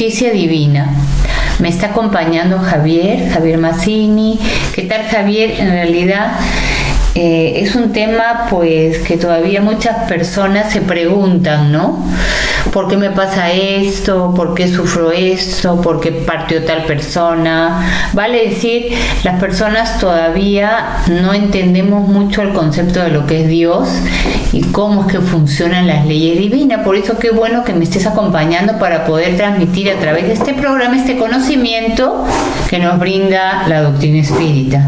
justicia divina. Me está acompañando Javier Mazzini. ¿Qué tal, Javier? En realidad es un tema pues que todavía muchas personas se preguntan, ¿no? ¿Por qué me pasa esto? ¿Por qué sufro esto? ¿Por qué partió tal persona? Vale decir, las personas todavía no entendemos mucho el concepto de lo que es Dios y cómo es que funcionan las leyes divinas. Por eso qué bueno que me estés acompañando para poder transmitir a través de este programa este conocimiento que nos brinda la doctrina espírita.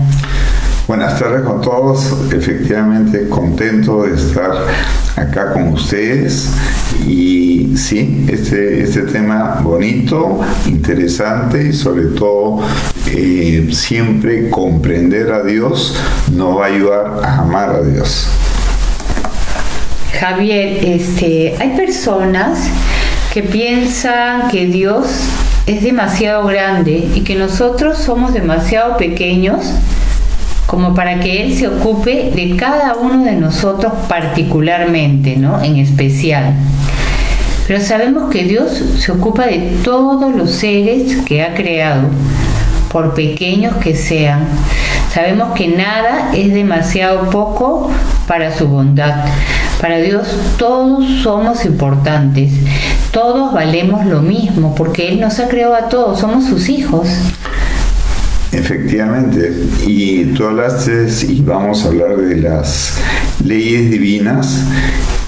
Buenas tardes con todos, efectivamente contento de estar acá con ustedes y sí, este tema bonito, interesante y sobre todo siempre comprender a Dios nos va a ayudar a amar a Dios. Javier, hay personas que piensan que Dios es demasiado grande y que nosotros somos demasiado pequeños como para que Él se ocupe de cada uno de nosotros particularmente, ¿no? En especial. Pero sabemos que Dios se ocupa de todos los seres que ha creado, por pequeños que sean. Sabemos que nada es demasiado poco para su bondad. Para Dios todos somos importantes, todos valemos lo mismo, porque Él nos ha creado a todos, somos sus hijos. Efectivamente, y tú hablaste y vamos a hablar de las leyes divinas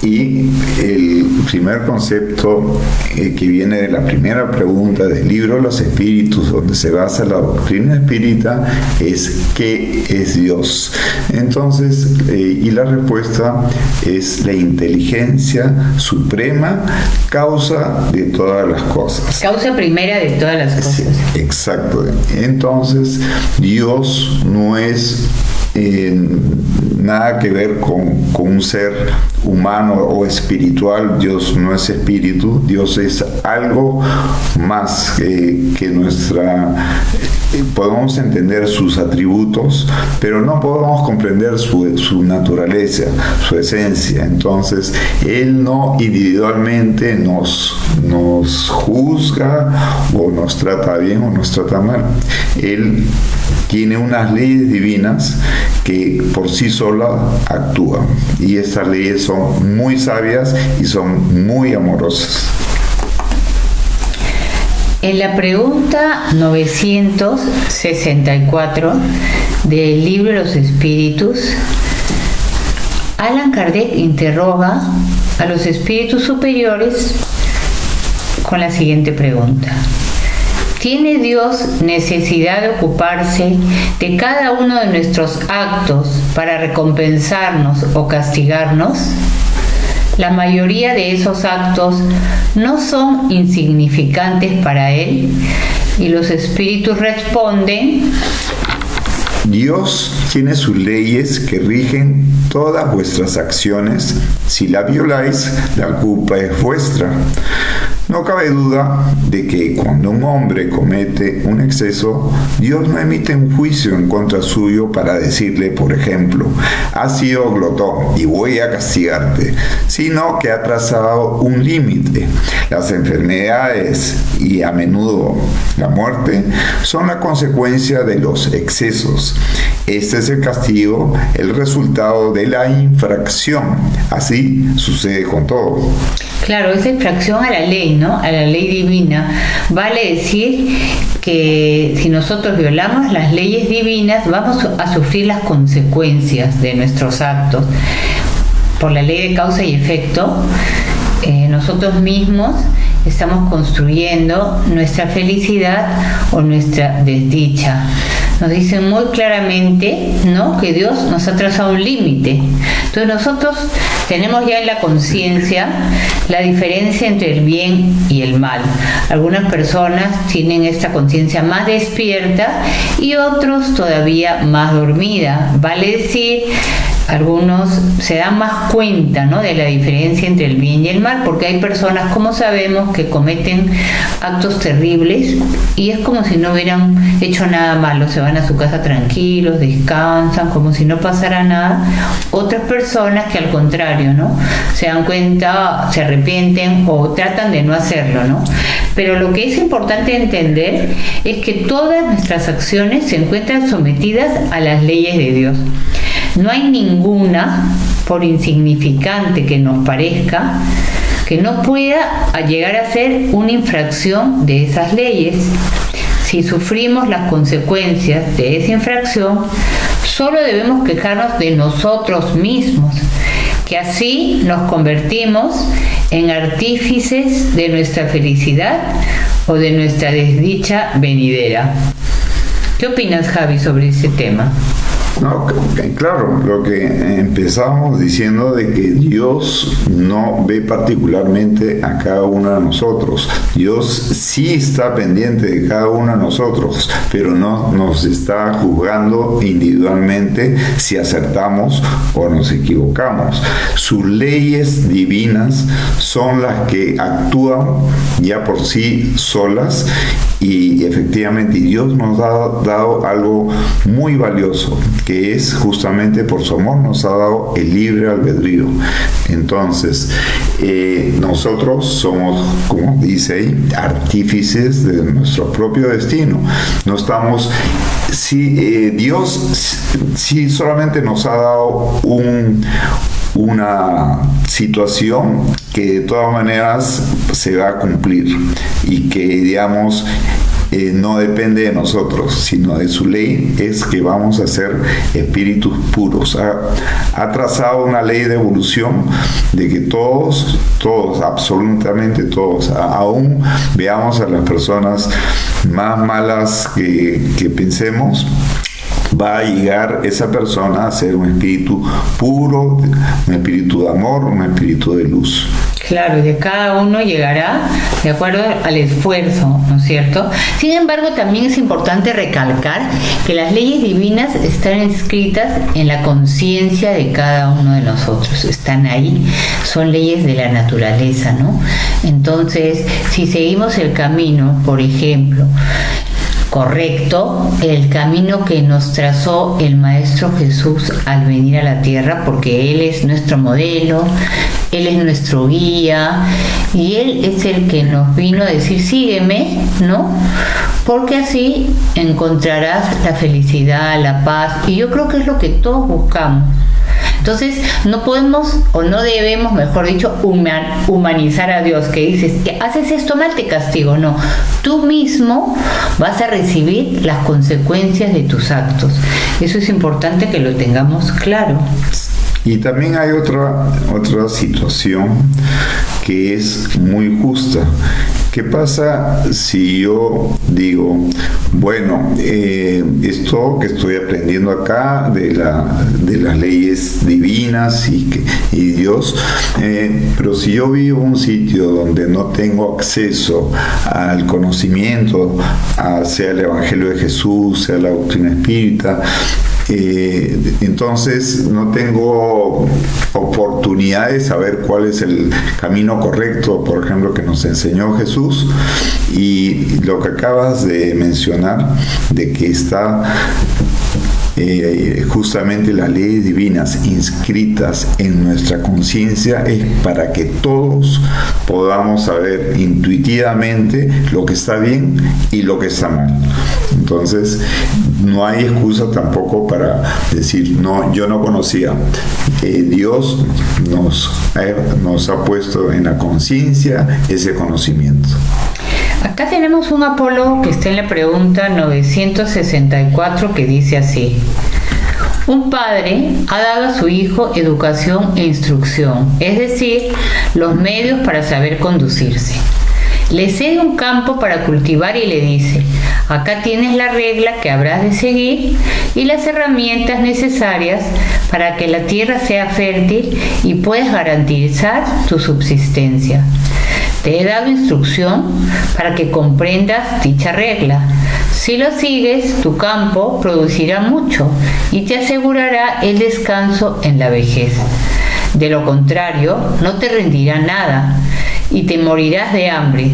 y el primer concepto que viene de la primera pregunta del libro de los espíritus, donde se basa la doctrina espírita, es ¿qué es Dios? Entonces, y la respuesta es la inteligencia suprema, causa de todas las cosas. Causa primera de todas las cosas. Sí, exacto. Entonces, Dios no es nada que ver con un ser humano o espiritual. Dios no es espíritu, Dios es algo más que nuestra... podemos entender sus atributos, pero no podemos comprender su naturaleza, su esencia. Entonces, Él no individualmente nos juzga o nos trata bien o nos trata mal. Él tiene unas leyes divinas que por sí solas actúan, y estas leyes son muy sabias y son muy amorosas. En la pregunta 964 del libro de los espíritus, Allan Kardec interroga a los espíritus superiores con la siguiente pregunta: ¿tiene Dios necesidad de ocuparse de cada uno de nuestros actos para recompensarnos o castigarnos? La mayoría de esos actos no son insignificantes para Él, y los espíritus responden: Dios tiene sus leyes que rigen todas vuestras acciones. Si la violáis, la culpa es vuestra. No cabe duda de que cuando un hombre comete un exceso, Dios no emite un juicio en contra suyo para decirle, por ejemplo, has sido glotón y voy a castigarte, sino que ha trazado un límite. Las enfermedades y a menudo la muerte son la consecuencia de los excesos. Este es el castigo, el resultado de la infracción. Así sucede con todo. Claro, esa infracción a la ley, ¿no? A la ley divina. Vale decir que si nosotros violamos las leyes divinas, vamos a sufrir las consecuencias de nuestros actos. Por la ley de causa y efecto, nosotros mismos estamos construyendo nuestra felicidad o nuestra desdicha. Nos dicen muy claramente, ¿no?, que Dios nos ha trazado un límite. Entonces nosotros tenemos ya en la conciencia la diferencia entre el bien y el mal. Algunas personas tienen esta conciencia más despierta y otros todavía más dormida. Vale decir, algunos se dan más cuenta, ¿no?, de la diferencia entre el bien y el mal, porque hay personas, como sabemos, que cometen actos terribles y es como si no hubieran hecho nada malo, se van a su casa tranquilos, descansan, como si no pasara nada. Otras personas que al contrario, ¿no?, se dan cuenta, se arrepienten o tratan de no hacerlo, ¿no? Pero lo que es importante entender es que todas nuestras acciones se encuentran sometidas a las leyes de Dios. No hay ninguna, por insignificante que nos parezca, que no pueda llegar a ser una infracción de esas leyes. Si sufrimos las consecuencias de esa infracción, solo debemos quejarnos de nosotros mismos, que así nos convertimos en artífices de nuestra felicidad o de nuestra desdicha venidera. ¿Qué opinas, Javi, sobre ese tema? No, claro, lo que empezamos diciendo de que Dios no ve particularmente a cada uno de nosotros. Dios sí está pendiente de cada uno de nosotros, pero no nos está juzgando individualmente si acertamos o nos equivocamos. Sus leyes divinas son las que actúan ya por sí solas y efectivamente Dios nos ha dado algo muy valioso, que es justamente por su amor nos ha dado el libre albedrío. Entonces, nosotros somos, como dice ahí, artífices de nuestro propio destino. No estamos... Dios sí solamente nos ha dado una situación que de todas maneras se va a cumplir y que, digamos, no depende de nosotros, sino de su ley, es que vamos a ser espíritus puros. Ha trazado una ley de evolución de que todos, absolutamente todos, aún veamos a las personas más malas que pensemos, va a llegar esa persona a ser un espíritu puro, un espíritu de amor, un espíritu de luz. Claro, y de cada uno llegará de acuerdo al esfuerzo, ¿no es cierto? Sin embargo, también es importante recalcar que las leyes divinas están inscritas en la conciencia de cada uno de nosotros, están ahí, son leyes de la naturaleza, ¿no? Entonces, si seguimos el camino, por ejemplo, correcto, el camino que nos trazó el Maestro Jesús al venir a la tierra, porque Él es nuestro modelo, Él es nuestro guía y Él es el que nos vino a decir sígueme, ¿no? Porque así encontrarás la felicidad, la paz, y yo creo que es lo que todos buscamos. Entonces, no podemos o no debemos, mejor dicho, humanizar a Dios, que dices, haces esto mal, te castigo. No, tú mismo vas a recibir las consecuencias de tus actos. Eso es importante que lo tengamos claro. Y también hay otra situación que es muy justa. ¿Qué pasa si yo digo, bueno, esto que estoy aprendiendo acá de las leyes divinas y Dios, pero si yo vivo en un sitio donde no tengo acceso al conocimiento, sea el Evangelio de Jesús, sea la doctrina espírita, entonces no tengo oportunidad de saber cuál es el camino correcto, por ejemplo, que nos enseñó Jesús. Y lo que acabas de mencionar, de que está justamente las leyes divinas inscritas en nuestra conciencia, es para que todos podamos saber intuitivamente lo que está bien y lo que está mal. Entonces, no hay excusa tampoco para decir, no, yo no conocía. Dios nos ha puesto en la conciencia ese conocimiento. Acá tenemos un apólogo que está en la pregunta 964 que dice así: un padre ha dado a su hijo educación e instrucción, es decir, los medios para saber conducirse. Le cede un campo para cultivar y le dice: acá tienes la regla que habrás de seguir y las herramientas necesarias para que la tierra sea fértil y puedas garantizar tu subsistencia. Te he dado instrucción para que comprendas dicha regla. Si lo sigues, tu campo producirá mucho y te asegurará el descanso en la vejez. De lo contrario, no te rendirá nada y te morirás de hambre.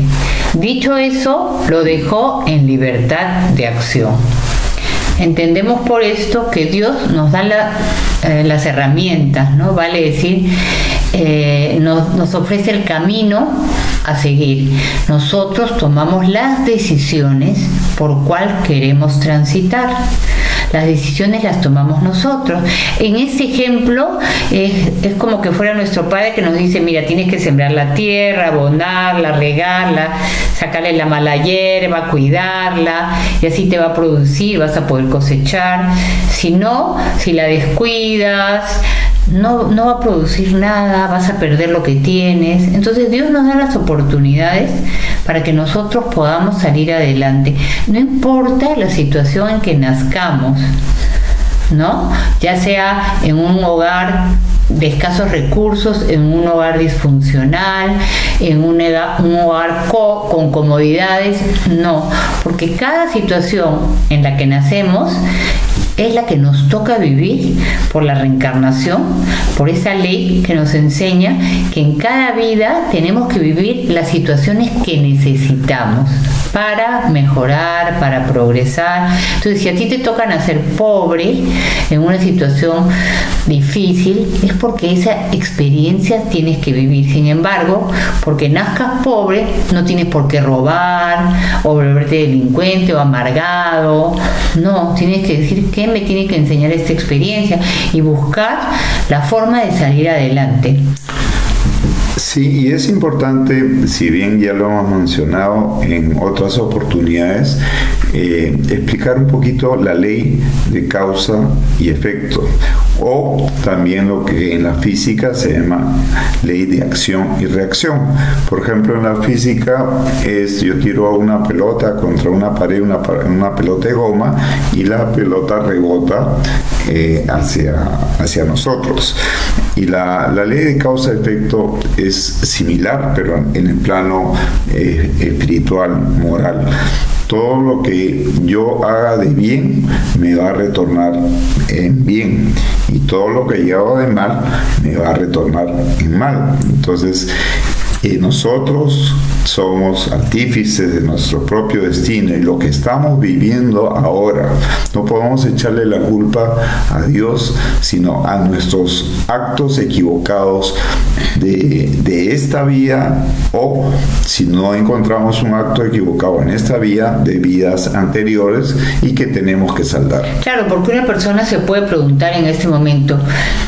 Dicho eso, lo dejó en libertad de acción. Entendemos por esto que Dios nos da las herramientas, ¿no? Vale decir, nos ofrece el camino a seguir. Nosotros tomamos las decisiones por cuál queremos transitar. Las decisiones las tomamos nosotros. En este ejemplo es como que fuera nuestro padre que nos dice, mira, tienes que sembrar la tierra, abonarla, regarla, sacarle la mala hierba, cuidarla, y así te va a producir, vas a poder cosechar. Si no, si la descuidas, no va a producir nada, vas a perder lo que tienes. Entonces Dios nos da las oportunidades para que nosotros podamos salir adelante. No importa la situación en que nazcamos, ¿no? Ya sea en un hogar de escasos recursos, en un hogar disfuncional, en un hogar con comodidades, no, porque cada situación en la que nacemos es la que nos toca vivir por la reencarnación, por esa ley que nos enseña que en cada vida tenemos que vivir las situaciones que necesitamos para mejorar, para progresar. Entonces, si a ti te toca nacer pobre en una situación difícil, es porque esa experiencia tienes que vivir. Sin embargo, porque nazcas pobre, no tienes por qué robar o volverte delincuente o amargado. No, tienes que decir qué me tiene que enseñar esta experiencia y buscar la forma de salir adelante. Sí, y es importante, si bien ya lo hemos mencionado en otras oportunidades, explicar un poquito la ley de causa y efecto, o también lo que en la física se llama ley de acción y reacción. Por ejemplo, en la física yo tiro una pelota contra una pared, una pelota de goma, y la pelota rebota hacia nosotros. Y la ley de causa y efecto es similar, pero en el plano espiritual, moral. Todo lo que yo haga de bien me va a retornar en bien, y todo lo que yo hago de mal me va a retornar en mal. Entonces, nosotros somos artífices de nuestro propio destino, y lo que estamos viviendo ahora no podemos echarle la culpa a Dios, sino a nuestros actos equivocados de esta vida, o si no encontramos un acto equivocado en esta vida, de vidas anteriores, y que tenemos que saldar. Claro, porque una persona se puede preguntar en este momento,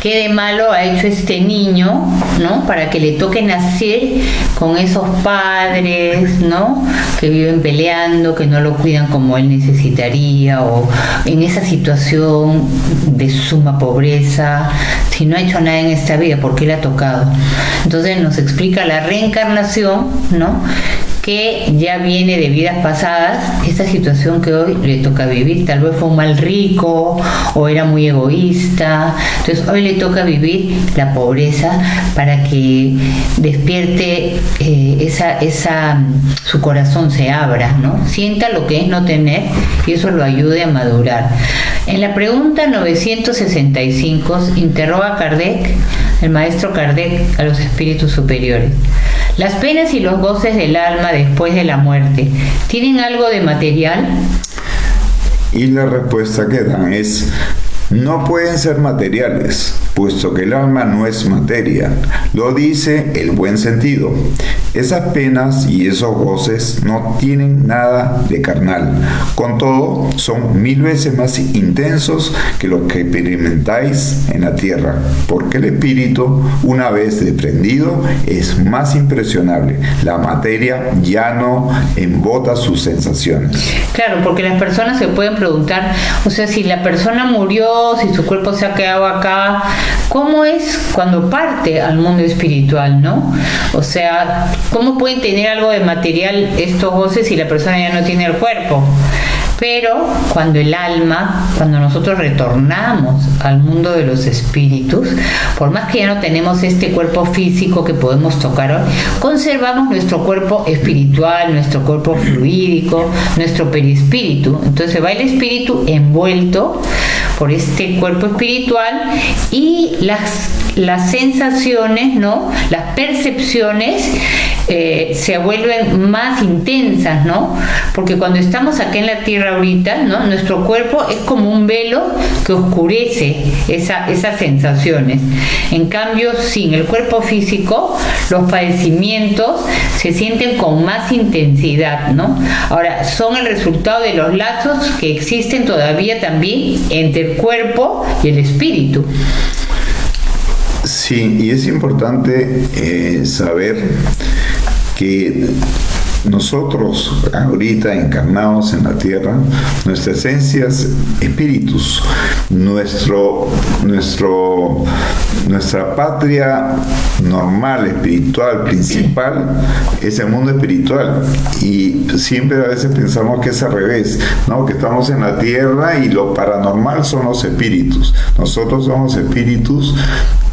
¿qué de malo ha hecho este niño, ¿no? Para que le toque nacer con esos padres, ¿no? Que viven peleando, que no lo cuidan como él necesitaría, o en esa situación de suma pobreza. Si no ha hecho nada en esta vida, ¿por qué le ha tocado? Entonces nos explica la reencarnación, ¿no? Que ya viene de vidas pasadas, esta situación que hoy le toca vivir. Tal vez fue un mal rico o era muy egoísta, entonces hoy le toca vivir la pobreza para que despierte su corazón se abra, ¿no? Sienta lo que es no tener, y eso lo ayude a madurar. En la pregunta 965 interroga Kardec, el maestro Kardec, a los espíritus superiores: ¿las penas y los goces del alma después de la muerte tienen algo de material? Y la respuesta que dan es: no pueden ser materiales, puesto que el alma no es materia. Lo dice el buen sentido. Esas penas y esos goces no tienen nada de carnal. Con todo, son 1000 veces más intensos que los que experimentáis en la tierra, porque el espíritu, una vez desprendido, es más impresionable. La materia ya no embota sus sensaciones. Claro, porque las personas se pueden preguntar, o sea, si la persona murió, si su cuerpo se ha quedado acá, ¿cómo es cuando parte al mundo espiritual, no? O sea, ¿cómo pueden tener algo de material estos goces si la persona ya no tiene el cuerpo? Pero cuando nosotros retornamos al mundo de los espíritus, por más que ya no tenemos este cuerpo físico que podemos tocar hoy, conservamos nuestro cuerpo espiritual, nuestro cuerpo fluídico, nuestro perispíritu. Entonces va el espíritu envuelto por este cuerpo espiritual y las sensaciones, ¿no? Las percepciones se vuelven más intensas, ¿no? Porque cuando estamos aquí en la tierra ahorita, ¿no? Nuestro cuerpo es como un velo que oscurece esas sensaciones. En cambio, sin el cuerpo físico, los padecimientos se sienten con más intensidad, ¿no? Ahora, son el resultado de los lazos que existen todavía también entre el cuerpo y el espíritu. Sí, y es importante saber que nosotros ahorita encarnados en la tierra, nuestra esencia es espíritus, nuestra patria normal, espiritual, principal, es el mundo espiritual. Y siempre a veces pensamos que es al revés, ¿no? Que estamos en la tierra y lo paranormal son los espíritus. Nosotros somos espíritus,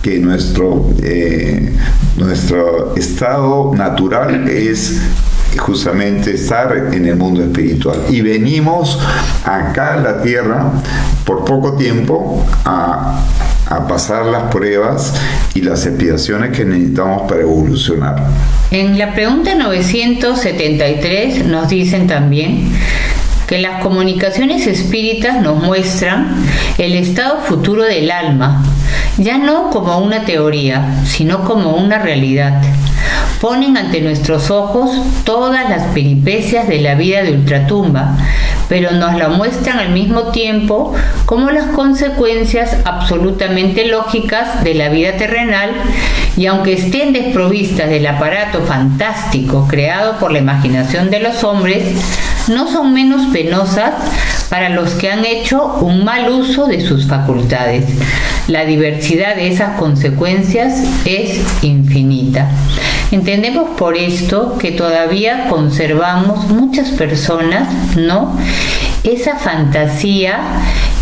que nuestro estado natural es justamente estar en el mundo espiritual, y venimos acá a la tierra por poco tiempo a pasar las pruebas y las expiaciones que necesitamos para evolucionar. En la pregunta 973 nos dicen también que las comunicaciones espíritas nos muestran el estado futuro del alma, ya no como una teoría, sino como una realidad. Ponen ante nuestros ojos todas las peripecias de la vida de ultratumba, pero nos la muestran al mismo tiempo como las consecuencias absolutamente lógicas de la vida terrenal, y aunque estén desprovistas del aparato fantástico creado por la imaginación de los hombres, no son menos penosas para los que han hecho un mal uso de sus facultades. La diversidad de esas consecuencias es infinita. Entendemos por esto que todavía conservamos muchas personas, ¿no?, esa fantasía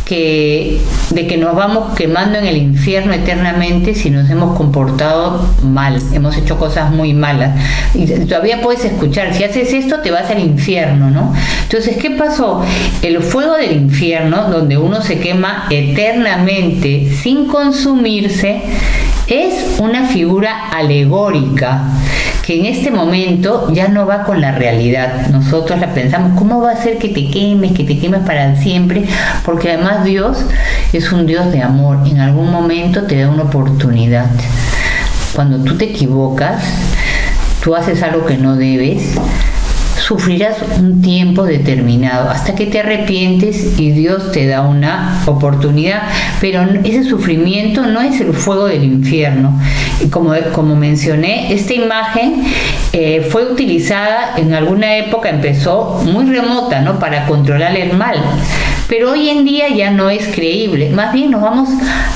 de que nos vamos quemando en el infierno eternamente si nos hemos comportado mal, hemos hecho cosas muy malas. Y todavía puedes escuchar, si haces esto te vas al infierno, ¿no? Entonces, ¿qué pasó? El fuego del infierno, donde uno se quema eternamente sin consumirse, es una figura alegórica que en este momento ya no va con la realidad. Nosotros la pensamos, ¿cómo va a ser que te quemes para siempre? Porque además Dios es un Dios de amor. En algún momento te da una oportunidad. Cuando tú te equivocas, tú haces algo que no debes, sufrirás un tiempo determinado hasta que te arrepientes y Dios te da una oportunidad, pero ese sufrimiento no es el fuego del infierno. Y como mencioné, esta imagen fue utilizada en alguna época, empezó muy remota, ¿no?, para controlar el mal, pero hoy en día ya no es creíble. Más bien nos vamos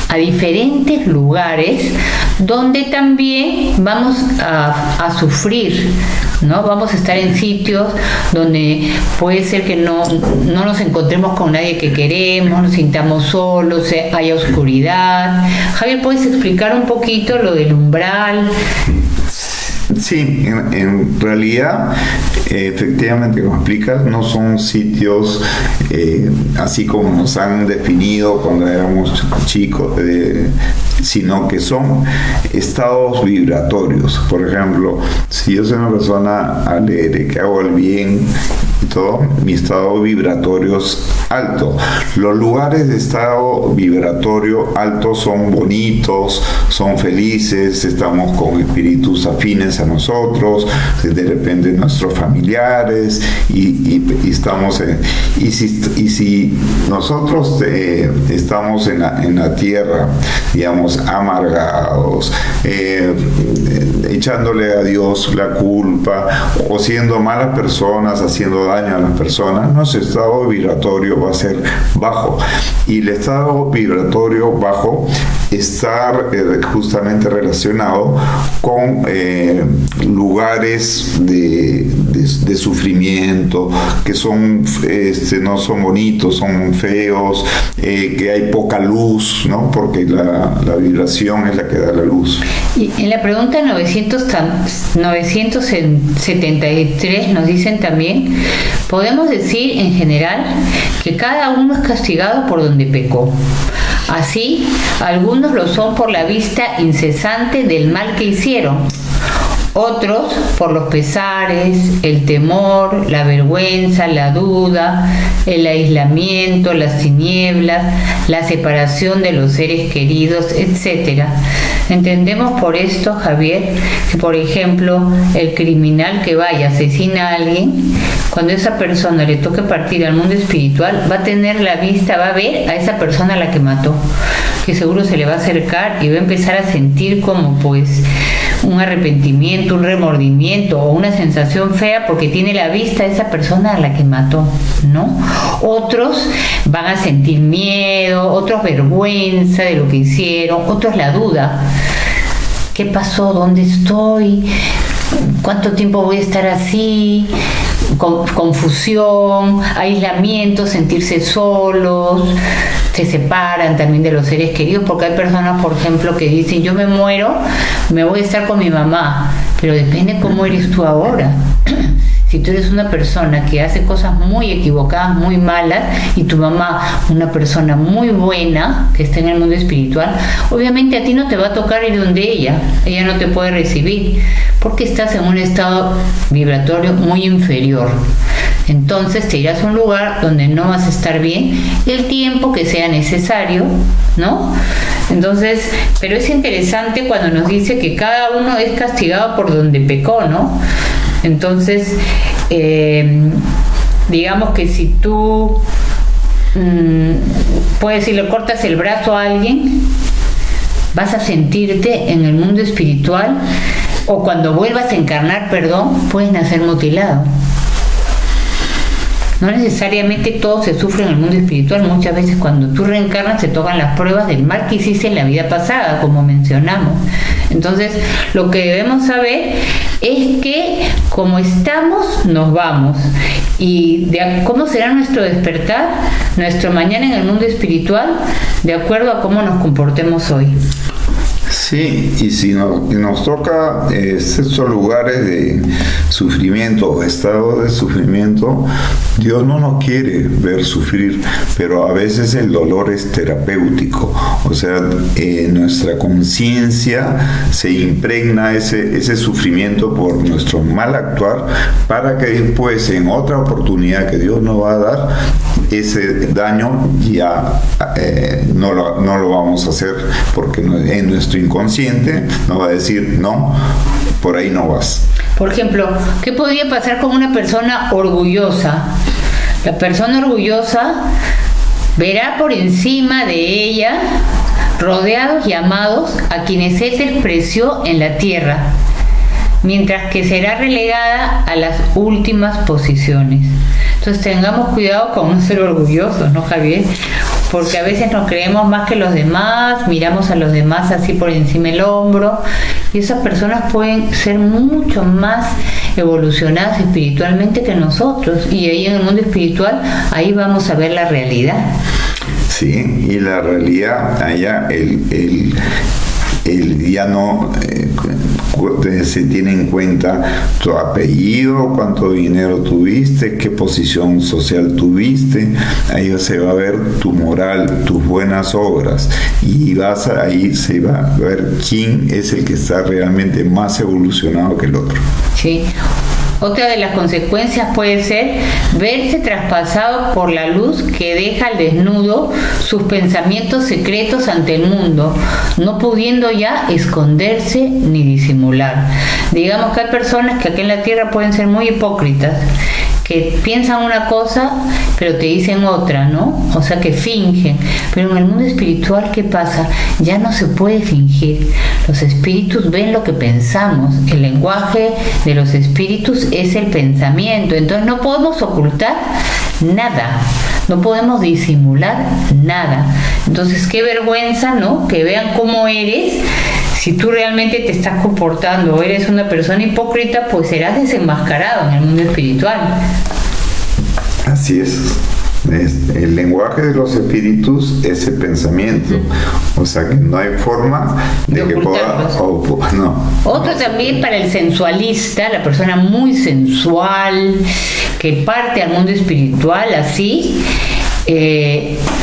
a diferentes lugares donde también vamos a sufrir, ¿no? Vamos a estar en sitios donde puede ser que no nos encontremos con nadie que queremos, nos sintamos solos, haya oscuridad. Javier, ¿puedes explicar un poquito lo del umbral? Sí, en realidad, efectivamente, como explicas, no son sitios así como nos han definido cuando éramos chicos, sino que son estados vibratorios. Por ejemplo, si yo soy una persona alegre, que hago el bien y todo, mi estado vibratorio es alto. Los lugares de estado vibratorio alto son bonitos, son felices, estamos con espíritus afines a nosotros, de repente nuestros familiares, y estamos y si nosotros estamos en la tierra, digamos, amargados, echándole a Dios la culpa, o siendo malas personas, haciendo daño a las personas, nuestro estado vibratorio va a ser bajo. Y el estado vibratorio bajo está justamente relacionado con lugares de de sufrimiento, que son no son bonitos, son feos, que hay poca luz, ¿no? Porque la vibración es la que da la luz. Y en la pregunta 973 nos dicen también, podemos decir en general que cada uno es castigado por donde pecó. Así, algunos lo son por la vista incesante del mal que hicieron, otros por los pesares, el temor, la vergüenza, la duda, el aislamiento, las tinieblas, la separación de los seres queridos, etc. Entendemos por esto, Javier, que por ejemplo el criminal que vaya y asesina a alguien, cuando esa persona le toque partir al mundo espiritual, va a tener la vista, va a ver a esa persona a la que mató, que seguro se le va a acercar y va a empezar a sentir como pues un arrepentimiento, un remordimiento o una sensación fea porque tiene la vista de esa persona a la que mató, ¿no? Otros van a sentir miedo, otros vergüenza de lo que hicieron, otros la duda. ¿Qué pasó? ¿Dónde estoy? ¿Cuánto tiempo voy a estar así? Confusión, aislamiento, sentirse solos, se separan también de los seres queridos, porque hay personas, por ejemplo, que dicen, yo me muero, me voy a estar con mi mamá, pero depende cómo eres tú ahora. Si tú eres una persona que hace cosas muy equivocadas, muy malas, y tu mamá, una persona muy buena, que está en el mundo espiritual, obviamente a ti no te va a tocar ir donde ella no te puede recibir, porque estás en un estado vibratorio muy inferior. Entonces te irás a un lugar donde no vas a estar bien el tiempo que sea necesario, ¿no? Entonces, pero es interesante cuando nos dice que cada uno es castigado por donde pecó, ¿no? Entonces, digamos que si tú puedes, si le cortas el brazo a alguien, vas a sentirte en el mundo espiritual, o cuando vuelvas a encarnar, puedes nacer mutilado. No necesariamente todo se sufre en el mundo espiritual. Muchas veces cuando tú reencarnas te tocan las pruebas del mal que hiciste en la vida pasada, como mencionamos. Entonces, lo que debemos saber es que como estamos, nos vamos. Y cómo será nuestro despertar, nuestro mañana en el mundo espiritual, de acuerdo a cómo nos comportemos hoy. Sí, y si nos toca estos lugares de sufrimiento o estados de sufrimiento, Dios no nos quiere ver sufrir, pero a veces el dolor es terapéutico, o sea, nuestra conciencia se impregna ese sufrimiento por nuestro mal actuar, para que después, en otra oportunidad que Dios nos va a dar, ese daño ya no lo vamos a hacer, porque en nuestro inconsciente nos va a decir, no, por ahí no vas. Por ejemplo, ¿qué podría pasar con una persona orgullosa? La persona orgullosa verá por encima de ella rodeados y amados a quienes él despreció en la tierra, mientras que será relegada a las últimas posiciones. Entonces tengamos cuidado con no ser orgullosos, ¿no, Javier? Porque a veces nos creemos más que los demás, miramos a los demás así por encima del hombro, y esas personas pueden ser mucho más evolucionadas espiritualmente que nosotros, y ahí en el mundo espiritual, ahí vamos a ver la realidad. Sí, y la realidad allá, ya no se tiene en cuenta tu apellido, cuánto dinero tuviste, qué posición social tuviste. Ahí se va a ver tu moral, tus buenas obras, y ahí se va a ver quién es el que está realmente más evolucionado que el otro. Sí. Otra de las consecuencias puede ser verse traspasado por la luz que deja al desnudo sus pensamientos secretos ante el mundo, no pudiendo ya esconderse ni disimular. Digamos que hay personas que aquí en la tierra pueden ser muy hipócritas, que piensan una cosa pero te dicen otra, ¿no? O sea, que fingen. Pero en el mundo espiritual, ¿qué pasa? Ya no se puede fingir. Los espíritus ven lo que pensamos. El lenguaje de los espíritus es el pensamiento. Entonces no podemos ocultar nada. No podemos disimular nada. Entonces, qué vergüenza, ¿no? Que vean cómo eres si tú realmente te estás comportando o eres una persona hipócrita, pues serás desenmascarado en el mundo espiritual. Así es. El lenguaje de los espíritus es el pensamiento, o sea que no hay forma de que pueda... no. Otro también para el sensualista, la persona muy sensual, que parte al mundo espiritual así,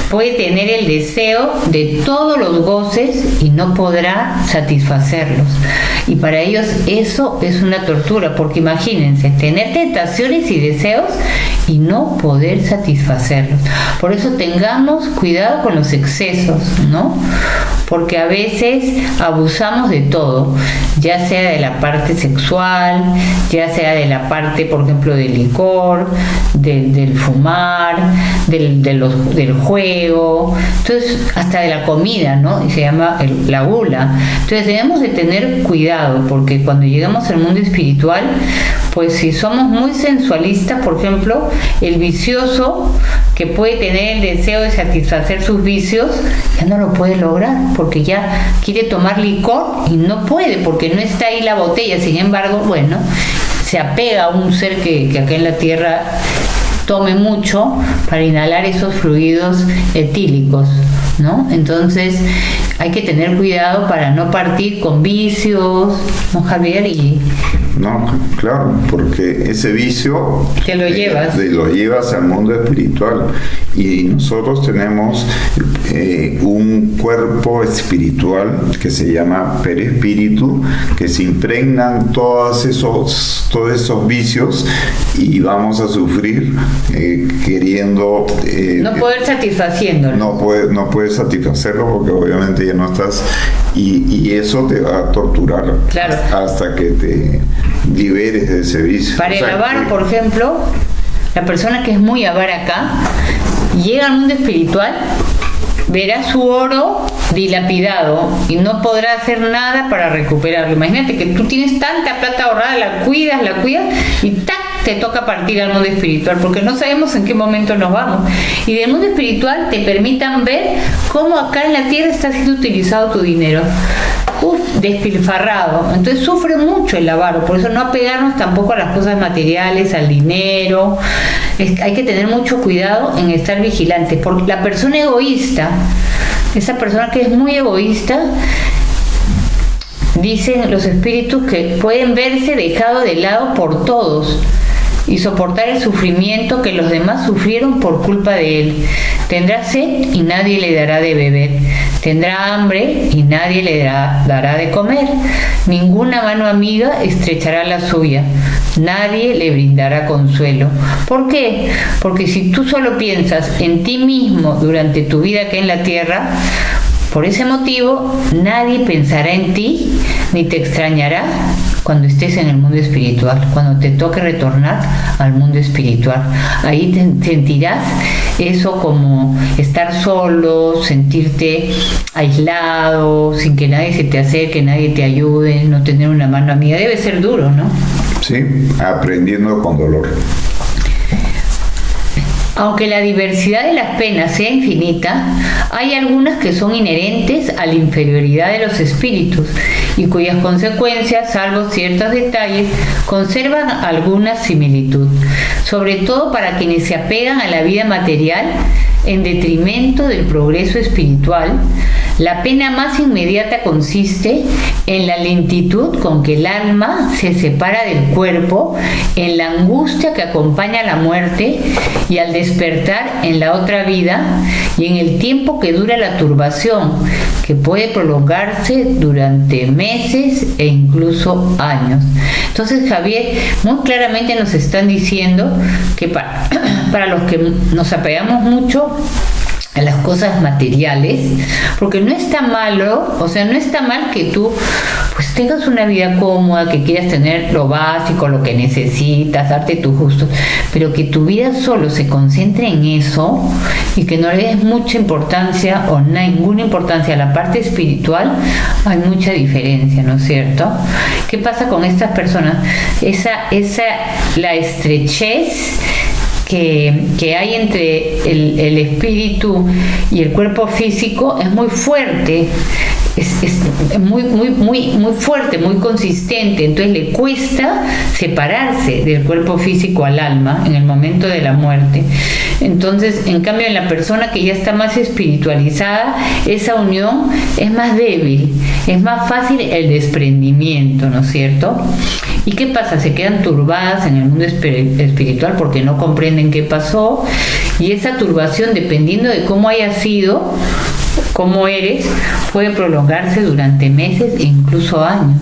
puede tener el deseo de todos los goces y no podrá satisfacerlos. Y para ellos eso es una tortura, porque imagínense, tener tentaciones y deseos y no poder satisfacerlos. Por eso tengamos cuidado con los excesos, ¿no? Porque a veces abusamos de todo, ya sea de la parte sexual, ya sea de la parte, por ejemplo, del licor, del fumar, del juego, entonces hasta de la comida, ¿no? Y se llama la gula. Entonces debemos de tener cuidado, porque cuando llegamos al mundo espiritual, pues si somos muy sensualistas, por ejemplo, el vicioso que puede tener el deseo de satisfacer sus vicios, ya no lo puede lograr, porque ya quiere tomar licor y no puede, porque no está ahí la botella. Sin embargo, bueno, se apega a un ser que acá en la tierra tome mucho para inhalar esos fluidos etílicos, ¿no? Entonces hay que tener cuidado para no partir con vicios, ¿no, Javier? No, claro, porque ese vicio te lo llevas al mundo espiritual, y nosotros tenemos un cuerpo espiritual que se llama perespíritu, que se impregnan todos esos vicios y vamos a sufrir queriendo no poder satisfaciéndolo. No puedes satisfacerlo, porque obviamente ya no estás, y eso te va a torturar, claro, hasta que te liberes de ese vicio. Para el avaro, por ejemplo, la persona que es muy avara acá llega al mundo espiritual, verá su oro dilapidado y no podrá hacer nada para recuperarlo. Imagínate que tú tienes tanta plata ahorrada, la cuidas y ¡tac!, te toca partir al mundo espiritual, porque no sabemos en qué momento nos vamos. Y del mundo espiritual te permitan ver cómo acá en la tierra está siendo utilizado tu dinero. Despilfarrado. Entonces sufre mucho el avaro. Por eso no apegarnos tampoco a las cosas materiales, al dinero. Hay que tener mucho cuidado en estar vigilantes, porque la persona egoísta, esa persona que es muy egoísta, dicen los espíritus que pueden verse dejado de lado por todos y soportar el sufrimiento que los demás sufrieron por culpa de él. Tendrá sed y nadie le dará de beber. Tendrá hambre y nadie le dará de comer. Ninguna mano amiga estrechará la suya. Nadie le brindará consuelo. ¿Por qué? Porque si tú solo piensas en ti mismo durante tu vida aquí en la tierra, por ese motivo nadie pensará en ti ni te extrañará cuando estés en el mundo espiritual, cuando te toque retornar al mundo espiritual. Ahí te sentirás eso como estar solo, sentirte aislado, sin que nadie se te acerque, nadie te ayude, no tener una mano amiga. Debe ser duro, ¿no? Sí, aprendiendo con dolor. Aunque la diversidad de las penas sea infinita, hay algunas que son inherentes a la inferioridad de los espíritus y cuyas consecuencias, salvo ciertos detalles, conservan alguna similitud, sobre todo para quienes se apegan a la vida material en detrimento del progreso espiritual. La pena más inmediata consiste en la lentitud con que el alma se separa del cuerpo, en la angustia que acompaña a la muerte y al despertar en la otra vida, y en el tiempo que dura la turbación, que puede prolongarse durante meses e incluso años. Entonces, Javier, muy claramente nos están diciendo que para los que nos apegamos mucho a las cosas materiales, porque no está malo, o sea, no está mal que tú pues tengas una vida cómoda, que quieras tener lo básico, lo que necesitas, darte tus gustos, pero que tu vida solo se concentre en eso y que no le des mucha importancia o ninguna importancia a la parte espiritual. Hay mucha diferencia, ¿no es cierto? ¿Qué pasa con estas personas? La estrechez que hay entre el espíritu y el cuerpo físico es muy fuerte. es muy fuerte, muy consistente, entonces le cuesta separarse del cuerpo físico al alma en el momento de la muerte. Entonces, en cambio, en la persona que ya está más espiritualizada, esa unión es más débil, es más fácil el desprendimiento, ¿no es cierto? ¿Y qué pasa? Se quedan turbadas en el mundo espiritual porque no comprenden qué pasó, y esa turbación, dependiendo de cómo haya sido, cómo eres, puede prolongarse durante meses e incluso años.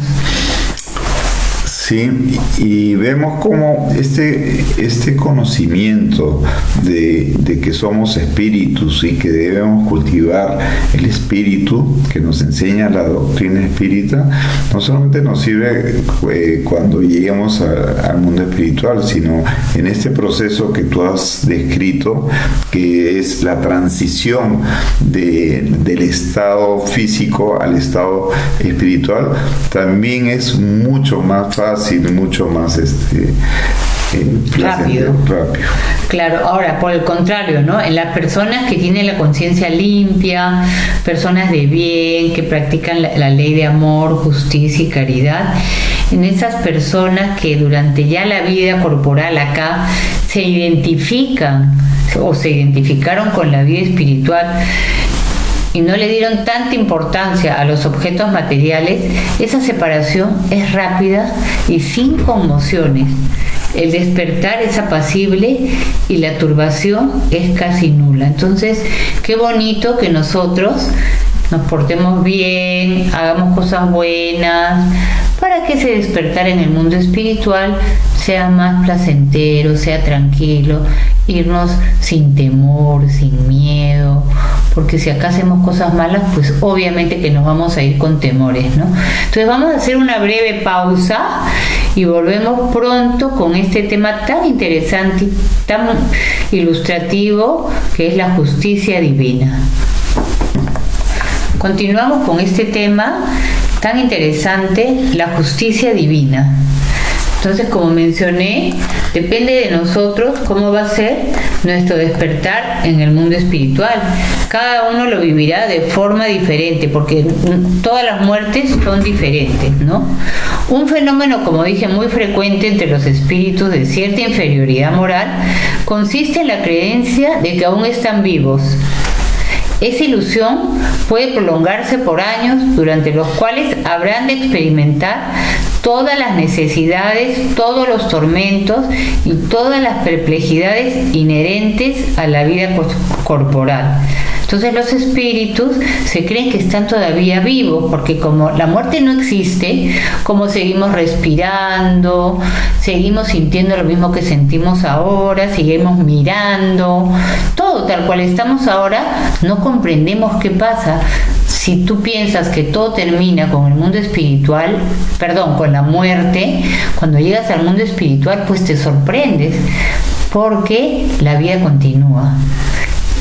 Sí, y vemos cómo este conocimiento de que somos espíritus y que debemos cultivar el espíritu que nos enseña la doctrina espírita, no solamente nos sirve cuando lleguemos al mundo espiritual, sino en este proceso que tú has descrito, que es la transición del estado físico al estado espiritual, también es mucho más fácil, mucho más rápido. Claro, ahora por el contrario, ¿no? En las personas que tienen la conciencia limpia, personas de bien, que practican la ley de amor, justicia y caridad, en esas personas que durante ya la vida corporal acá se identifican o se identificaron con la vida espiritual y no le dieron tanta importancia a los objetos materiales, esa separación es rápida y sin conmociones. El despertar es apacible y la turbación es casi nula. Entonces, qué bonito que nosotros nos portemos bien, hagamos cosas buenas, para que ese despertar en el mundo espiritual sea más placentero, sea tranquilo, irnos sin temor, sin miedo, porque si acá hacemos cosas malas, pues obviamente que nos vamos a ir con temores, ¿no? Entonces vamos a hacer una breve pausa y volvemos pronto con este tema tan interesante, tan ilustrativo, que es la justicia divina. Continuamos con este tema tan interesante, la justicia divina. Entonces, como mencioné, depende de nosotros cómo va a ser nuestro despertar en el mundo espiritual. Cada uno lo vivirá de forma diferente, porque todas las muertes son diferentes, ¿no? Un fenómeno, como dije, muy frecuente entre los espíritus de cierta inferioridad moral, consiste en la creencia de que aún están vivos. Esa ilusión puede prolongarse por años, durante los cuales habrán de experimentar todas las necesidades, todos los tormentos y todas las perplejidades inherentes a la vida corporal. Entonces los espíritus se creen que están todavía vivos, porque como la muerte no existe, como seguimos respirando, seguimos sintiendo lo mismo que sentimos ahora, seguimos mirando, todo tal cual estamos ahora, no comprendemos qué pasa. Si tú piensas que todo termina con el mundo espiritual, con la muerte, cuando llegas al mundo espiritual, pues te sorprendes, porque la vida continúa.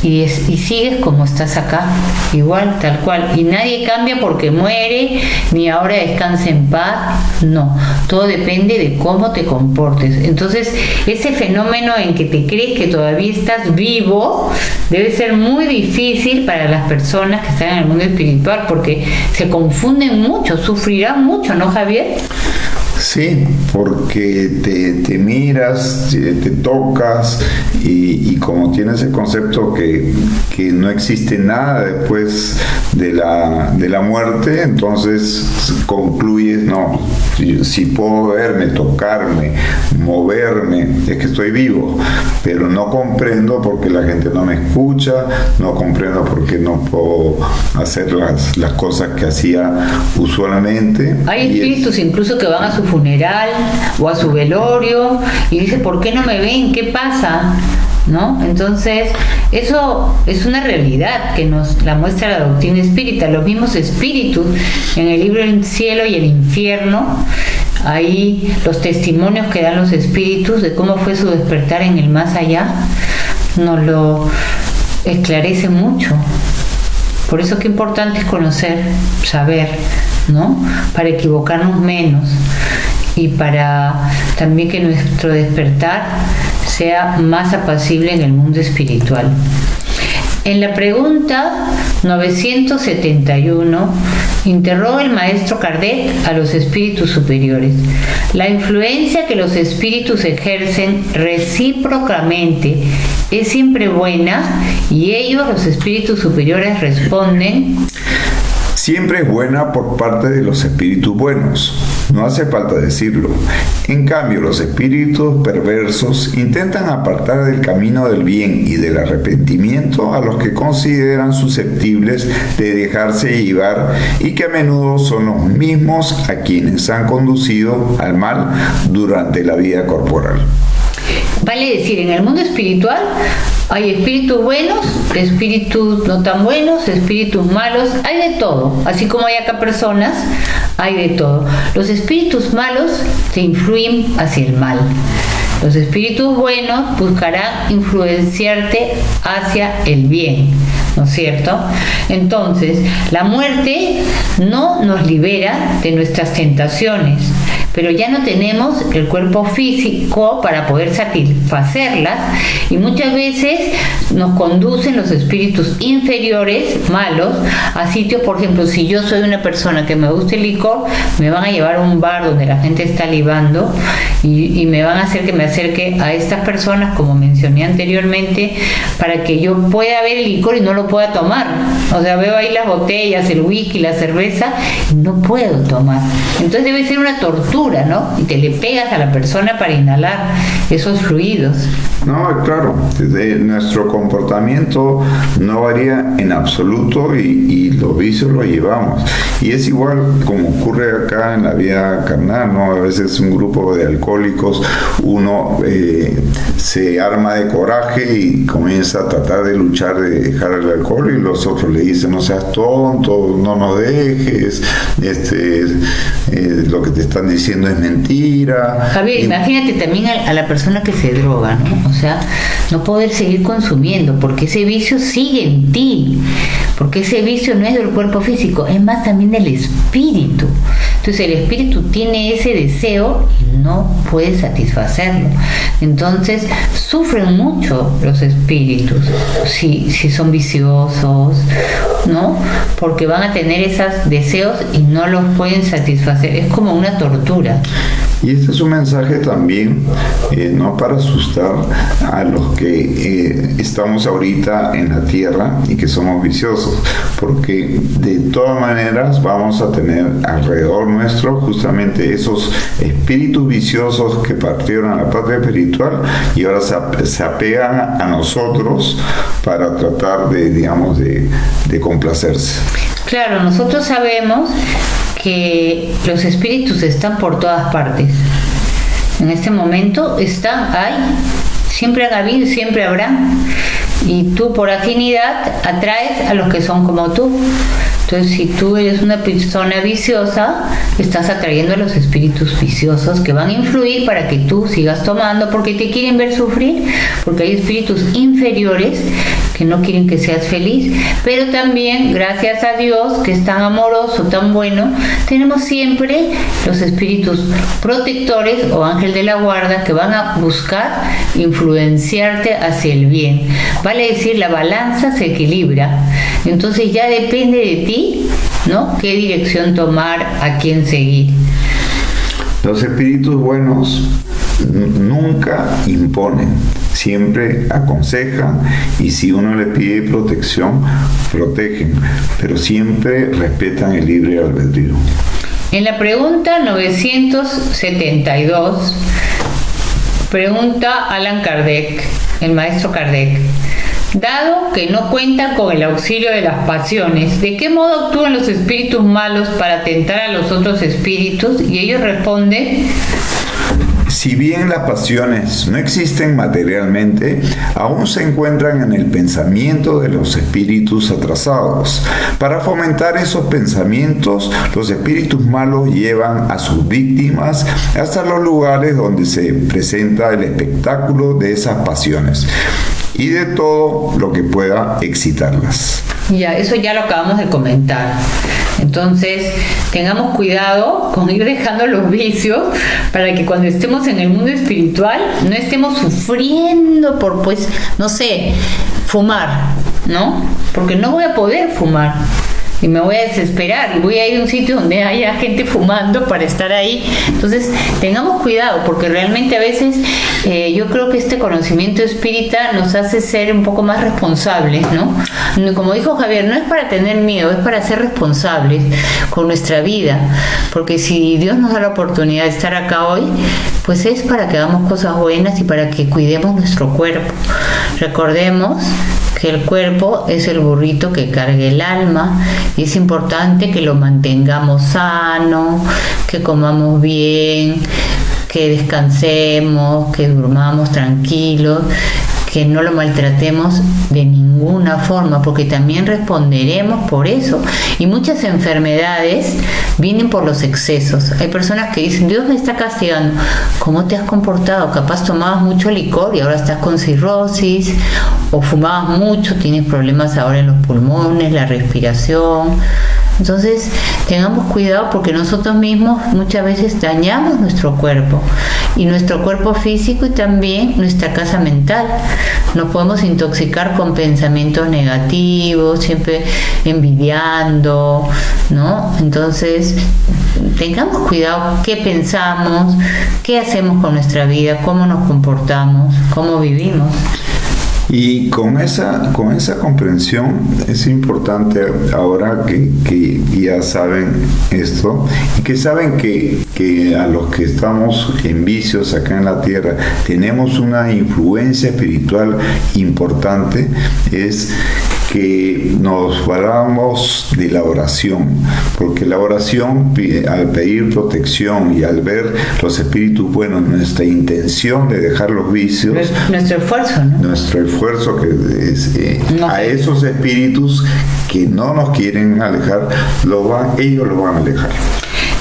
Y sigues como estás acá, igual, tal cual, y nadie cambia porque muere, ni ahora descansa en paz, no, todo depende de cómo te comportes. Entonces, ese fenómeno en que te crees que todavía estás vivo, debe ser muy difícil para las personas que están en el mundo espiritual, porque se confunden mucho, sufrirán mucho, ¿no, Javier? Sí, porque te miras, te tocas y como tienes el concepto que no existe nada después de la muerte, entonces concluyes, no, si puedo verme, tocarme, moverme, es que estoy vivo, pero no comprendo porque la gente no me escucha, no comprendo porque no puedo hacer las cosas que hacía usualmente. Hay espíritus incluso que van a su funeral o a su velorio y dice, ¿por qué no me ven? ¿Qué pasa? ¿No? Entonces, eso es una realidad que nos la muestra la doctrina espírita. Los mismos espíritus en el libro El cielo y el infierno, ahí los testimonios que dan los espíritus de cómo fue su despertar en el más allá, nos lo esclarece mucho. Por eso qué importante es conocer, saber, ¿no? Para equivocarnos menos y para también que nuestro despertar sea más apacible en el mundo espiritual. En la pregunta 971, interroga el maestro Kardec a los espíritus superiores. La influencia que los espíritus ejercen recíprocamente es siempre buena, y ellos, los espíritus superiores, responden: siempre es buena por parte de los espíritus buenos, no hace falta decirlo. En cambio, los espíritus perversos intentan apartar del camino del bien y del arrepentimiento a los que consideran susceptibles de dejarse llevar, y que a menudo son los mismos a quienes han conducido al mal durante la vida corporal. Vale decir, en el mundo espiritual hay espíritus buenos, espíritus no tan buenos, espíritus malos, hay de todo. Así como hay acá personas, hay de todo. Los espíritus malos te influyen hacia el mal. Los espíritus buenos buscarán influenciarte hacia el bien, ¿no es cierto? Entonces, la muerte no nos libera de nuestras tentaciones, pero ya no tenemos el cuerpo físico para poder satisfacerlas, y muchas veces nos conducen los espíritus inferiores, malos, a sitios. Por ejemplo, si yo soy una persona que me gusta el licor, me van a llevar a un bar donde la gente está libando, y me van a hacer que me acerque a estas personas, como mencioné anteriormente, para que yo pueda ver el licor y no lo pueda tomar. O sea, veo ahí las botellas, el whisky, la cerveza, y no puedo tomar. Entonces debe ser una tortura, ¿no? Y te le pegas a la persona para inhalar esos fluidos. No, claro, nuestro comportamiento no varía en absoluto, y los vicios los llevamos. Y es igual como ocurre acá en la vida carnal, ¿no? A veces un grupo de alcohólicos, uno se arma de coraje y comienza a tratar de luchar de dejar el alcohol, y los otros le dicen: no seas tonto, no nos dejes, lo que te están diciendo es mentira. Javier, imagínate también a la persona que se droga, ¿no? O sea, no poder seguir consumiendo, porque ese vicio sigue en ti, porque ese vicio no es del cuerpo físico, es más también del espíritu. Entonces el espíritu tiene ese deseo y no puede satisfacerlo. Entonces sufren mucho los espíritus si son viciosos, ¿no? Porque van a tener esos deseos y no los pueden satisfacer. Es como una tortura. Y este es un mensaje también, no para asustar a los que estamos ahorita en la tierra y que somos viciosos, porque de todas maneras vamos a tener alrededor nuestro justamente esos espíritus viciosos que partieron a la patria espiritual y ahora se apegan a nosotros para tratar de complacerse. Claro, nosotros sabemos que los espíritus están por todas partes. En este momento hay, siempre han habido y siempre habrá. Y tú, por afinidad, atraes a los que son como tú. Entonces, si tú eres una persona viciosa, estás atrayendo a los espíritus viciosos que van a influir para que tú sigas tomando, porque te quieren ver sufrir, porque hay espíritus inferiores que no quieren que seas feliz. Pero también, gracias a Dios, que es tan amoroso, tan bueno, tenemos siempre los espíritus protectores o ángel de la guarda que van a buscar influenciarte hacia el bien. Vale decir, la balanza se equilibra. Entonces ya depende de ti, ¿no? Qué dirección tomar, a quién seguir. Los espíritus buenos nunca imponen, siempre aconsejan, y si uno le pide protección, protegen, pero siempre respetan el libre albedrío. En la pregunta 972, pregunta Allan Kardec, el maestro Kardec: dado que no cuentan con el auxilio de las pasiones, ¿de qué modo actúan los espíritus malos para tentar a los otros espíritus? Y ellos responden: si bien las pasiones no existen materialmente, aún se encuentran en el pensamiento de los espíritus atrasados. Para fomentar esos pensamientos, los espíritus malos llevan a sus víctimas hasta los lugares donde se presenta el espectáculo de esas pasiones y de todo lo que pueda excitarlas. Ya, eso ya lo acabamos de comentar. Entonces, tengamos cuidado con ir dejando los vicios para que cuando estemos en el mundo espiritual no estemos sufriendo por, no sé, fumar. ¿no? Porque no voy a poder fumar y me voy a desesperar y voy a ir a un sitio donde haya gente fumando para estar ahí. Entonces tengamos cuidado, porque realmente a veces yo creo que este conocimiento espírita nos hace ser un poco más responsables, ¿no? Como dijo Javier, no es para tener miedo, es para ser responsables con nuestra vida, porque si Dios nos da la oportunidad de estar acá hoy, pues es para que hagamos cosas buenas y para que cuidemos nuestro cuerpo. Recordemos que el cuerpo es el burrito que carga el alma y es importante que lo mantengamos sano, que comamos bien, que descansemos, que durmamos tranquilos, que no lo maltratemos de ninguna forma, porque también responderemos por eso. Y muchas enfermedades vienen por los excesos. Hay personas que dicen, Dios me está castigando. ¿Cómo te has comportado? Capaz tomabas mucho licor y ahora estás con cirrosis, o fumabas mucho, tienes problemas ahora en los pulmones, la respiración. Entonces tengamos cuidado, porque nosotros mismos muchas veces dañamos nuestro cuerpo, y nuestro cuerpo físico y también nuestra casa mental. Nos podemos intoxicar con pensamientos negativos, siempre envidiando, ¿no? Entonces tengamos cuidado qué pensamos, qué hacemos con nuestra vida, cómo nos comportamos, cómo vivimos. Y con esa comprensión es importante ahora que ya saben esto, y que saben que a los que estamos en vicios acá en la tierra tenemos una influencia espiritual importante, es que nos valamos de la oración, porque la oración, al pedir protección y al ver los espíritus buenos, nuestra intención de dejar los vicios, nuestro esfuerzo, ¿no? Nuestro esfuerzo que es, a esos espíritus que no nos quieren alejar, ellos lo van a alejar.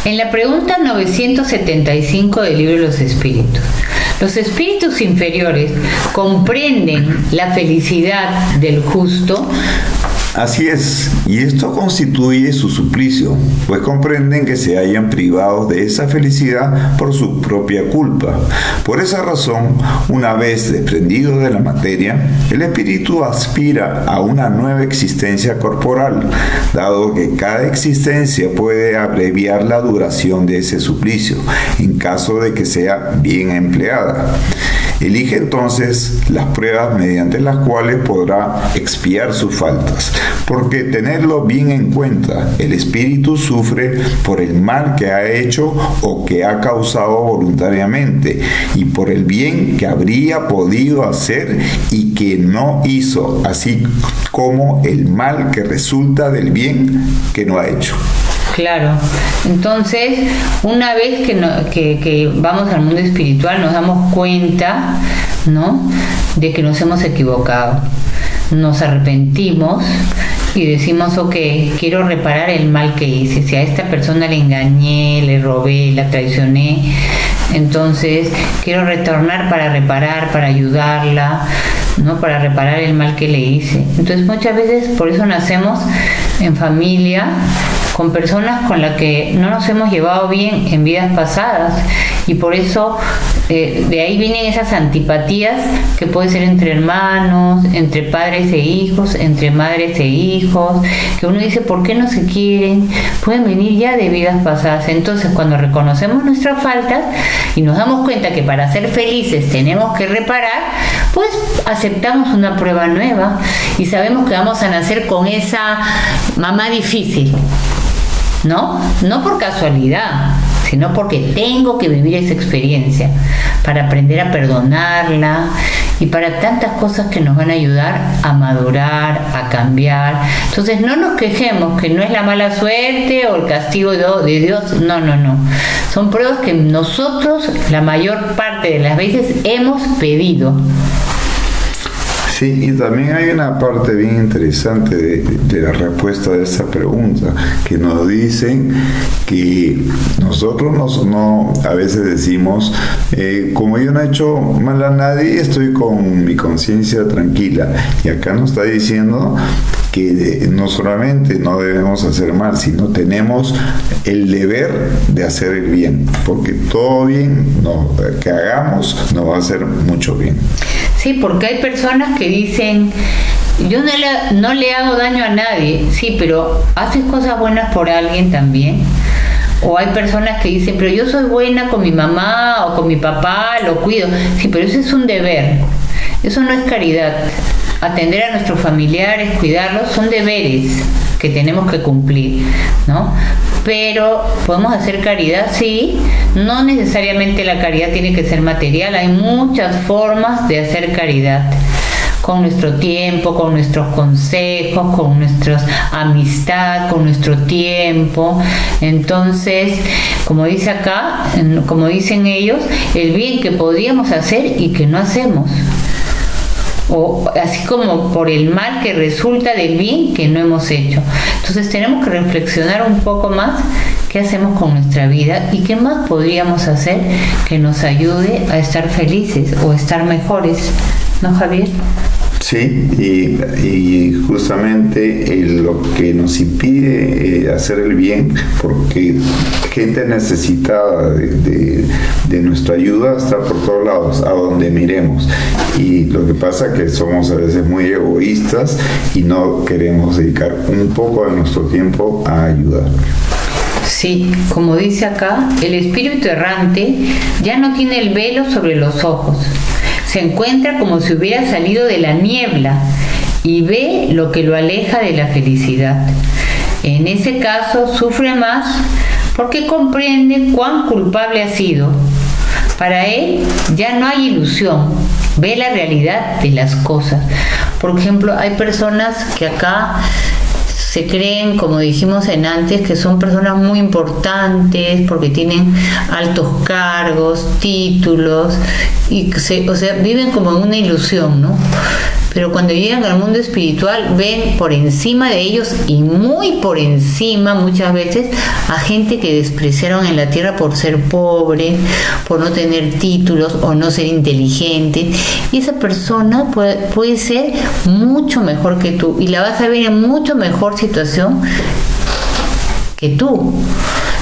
En la pregunta 975 del libro de los espíritus, ¿los espíritus inferiores comprenden la felicidad del justo? Así es, y esto constituye su suplicio, pues comprenden que se hayan privado de esa felicidad por su propia culpa. Por esa razón, una vez desprendido de la materia, el espíritu aspira a una nueva existencia corporal, dado que cada existencia puede abreviar la duración de ese suplicio, en caso de que sea bien empleada. Elige entonces las pruebas mediante las cuales podrá expiar sus faltas, porque tenerlo bien en cuenta, el espíritu sufre por el mal que ha hecho o que ha causado voluntariamente, y por el bien que habría podido hacer y que no hizo, así como el mal que resulta del bien que no ha hecho. Claro, entonces una vez que vamos al mundo espiritual nos damos cuenta, ¿no?, de que nos hemos equivocado, nos arrepentimos y decimos, ok, quiero reparar el mal que hice. Si a esta persona le engañé, le robé, la traicioné, entonces quiero retornar para reparar, para ayudarla, ¿no?, para reparar el mal que le hice. Entonces muchas veces por eso nacemos en familia con personas con las que no nos hemos llevado bien en vidas pasadas, y por eso de ahí vienen esas antipatías que puede ser entre hermanos, entre padres e hijos, entre madres e hijos, que uno dice, ¿por qué no se quieren? Pueden venir ya de vidas pasadas. Entonces cuando reconocemos nuestras faltas y nos damos cuenta que para ser felices tenemos que reparar, pues aceptamos una prueba nueva y sabemos que vamos a nacer con esa mamá difícil, ¿no? No por casualidad, sino porque tengo que vivir esa experiencia para aprender a perdonarla y para tantas cosas que nos van a ayudar a madurar, a cambiar. Entonces no nos quejemos que no es la mala suerte o el castigo de Dios, no. Son pruebas que nosotros la mayor parte de las veces hemos pedido. Sí, y también hay una parte bien interesante de la respuesta de esa pregunta, que nos dicen que nosotros no a veces decimos, como yo no he hecho mal a nadie, estoy con mi conciencia tranquila. Y acá nos está diciendo que no solamente no debemos hacer mal, sino tenemos el deber de hacer el bien, porque todo bien que hagamos nos va a hacer mucho bien. Sí, porque hay personas que dicen, yo no le hago daño a nadie, sí, pero haces cosas buenas por alguien también. O hay personas que dicen, pero yo soy buena con mi mamá o con mi papá, lo cuido. Sí, pero eso es un deber, eso no es caridad. Atender a nuestros familiares, cuidarlos, son deberes que tenemos que cumplir, ¿no? Pero podemos hacer caridad, sí, no necesariamente la caridad tiene que ser material, hay muchas formas de hacer caridad, con nuestro tiempo, con nuestros consejos, con nuestra amistad, con nuestro tiempo. Entonces, como dice acá, como dicen ellos, el bien que podríamos hacer y que no hacemos. O así como por el mal que resulta del bien que no hemos hecho. Entonces tenemos que reflexionar un poco más qué hacemos con nuestra vida y qué más podríamos hacer que nos ayude a estar felices o estar mejores, ¿no, Javier? Sí, y justamente lo que nos impide hacer el bien, porque gente necesitada de nuestra ayuda está por todos lados, a donde miremos. Y lo que pasa es que somos a veces muy egoístas y no queremos dedicar un poco de nuestro tiempo a ayudar. Sí, como dice acá, el espíritu errante ya no tiene el velo sobre los ojos. Se encuentra como si hubiera salido de la niebla y ve lo que lo aleja de la felicidad. En ese caso sufre más porque comprende cuán culpable ha sido. Para él ya no hay ilusión, ve la realidad de las cosas. Por ejemplo, hay personas que acá se creen, como dijimos antes, que son personas muy importantes porque tienen altos cargos, títulos, y viven como en una ilusión, ¿no? Pero cuando llegan al mundo espiritual ven por encima de ellos y muy por encima muchas veces a gente que despreciaron en la tierra por ser pobre, por no tener títulos o no ser inteligente, y esa persona puede ser mucho mejor que tú y la vas a ver en mucho mejor situación que tú.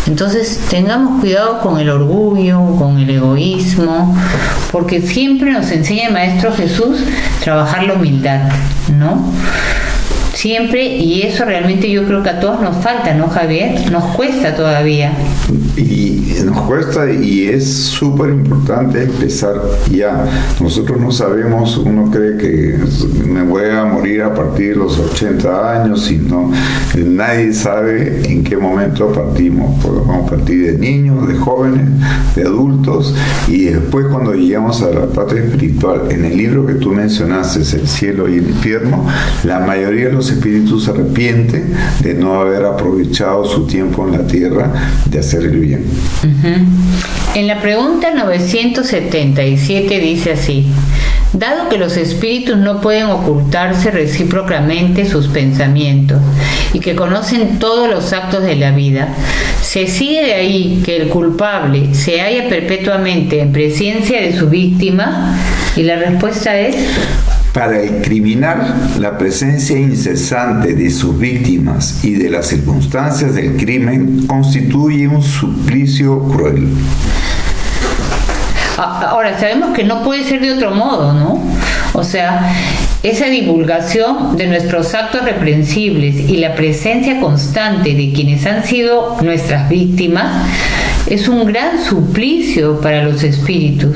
Entonces tengamos cuidado con el orgullo, con el egoísmo, porque siempre nos enseña el Maestro Jesús trabajar la humildad, ¿no? Siempre, y eso realmente yo creo que a todos nos falta, ¿no, Javier? Nos cuesta todavía. Y nos cuesta, y es súper importante empezar ya. Nosotros no sabemos, uno cree que me voy a morir a partir de los 80 años, y no, nadie sabe en qué momento partimos. Podemos partir de niños, de jóvenes, de adultos, y después cuando llegamos a la patria espiritual, en el libro que tú mencionaste, El cielo y el infierno, la mayoría de los espíritus se arrepienten de no haber aprovechado su tiempo en la tierra de hacer el bien. En la pregunta 977 dice así: dado que los espíritus no pueden ocultarse recíprocamente sus pensamientos y que conocen todos los actos de la vida, ¿se sigue de ahí que el culpable se halla perpetuamente en presencia de su víctima? Y la respuesta es: para el criminal, la presencia incesante de sus víctimas y de las circunstancias del crimen constituye un suplicio cruel. Ahora, sabemos que no puede ser de otro modo, ¿no? O sea, esa divulgación de nuestros actos reprensibles y la presencia constante de quienes han sido nuestras víctimas es un gran suplicio para los espíritus.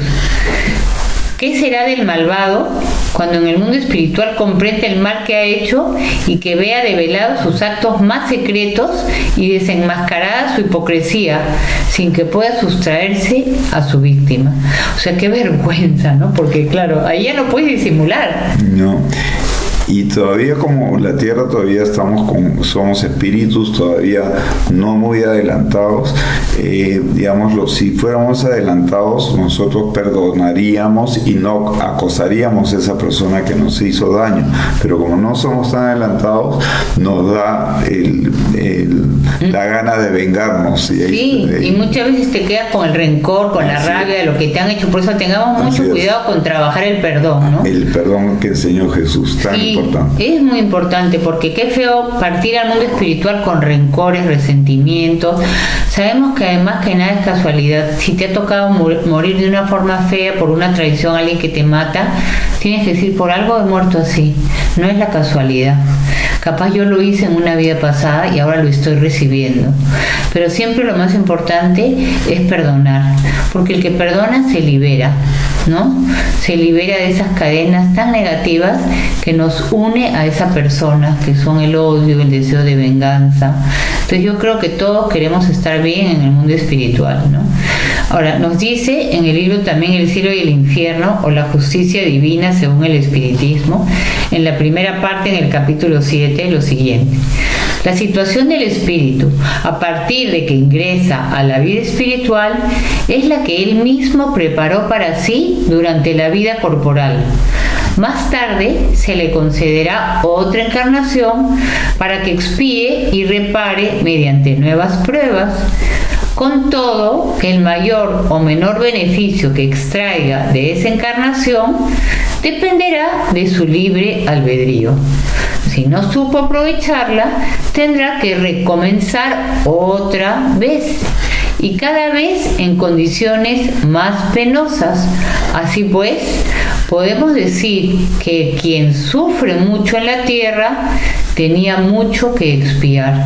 ¿Qué será del malvado cuando en el mundo espiritual comprende el mal que ha hecho y que vea develados sus actos más secretos y desenmascarada su hipocresía sin que pueda sustraerse a su víctima? O sea, qué vergüenza, ¿no? Porque claro, ahí ya no puedes disimular. No. Y todavía, como la tierra todavía somos espíritus todavía no muy adelantados, digámoslo, si fuéramos adelantados nosotros perdonaríamos y no acosaríamos a esa persona que nos hizo daño, pero como no somos tan adelantados nos da la gana de vengarnos. Y muchas veces te quedas con el rencor, con la rabia de lo que te han hecho. Por eso tengamos mucho cuidado con trabajar el perdón, ¿no? El perdón que enseñó Jesús, tan importante. Es muy importante, porque qué feo partir al mundo espiritual con rencores, resentimientos. Sabemos que además que nada es casualidad. Si te ha tocado morir de una forma fea por una traición a alguien que te mata, tienes que decir, por algo he muerto así, no es la casualidad. Capaz yo lo hice en una vida pasada y ahora lo estoy recibiendo. Pero siempre lo más importante es perdonar, porque el que perdona se libera, ¿no? Se libera de esas cadenas tan negativas que nos une a esa persona, que son el odio, el deseo de venganza. Entonces yo creo que todos queremos estar bien en el mundo espiritual, ¿no? Ahora, nos dice en el libro también El cielo y el infierno, o la justicia divina según el espiritismo, en la primera parte, en el capítulo 7, lo siguiente: la situación del espíritu a partir de que ingresa a la vida espiritual es la que él mismo preparó para sí durante la vida corporal. Más tarde se le concederá otra encarnación para que expíe y repare mediante nuevas pruebas. Con todo, el mayor o menor beneficio que extraiga de esa encarnación dependerá de su libre albedrío. Si no supo aprovecharla, tendrá que recomenzar otra vez, y cada vez en condiciones más penosas. Así pues, podemos decir que quien sufre mucho en la tierra tenía mucho que expiar.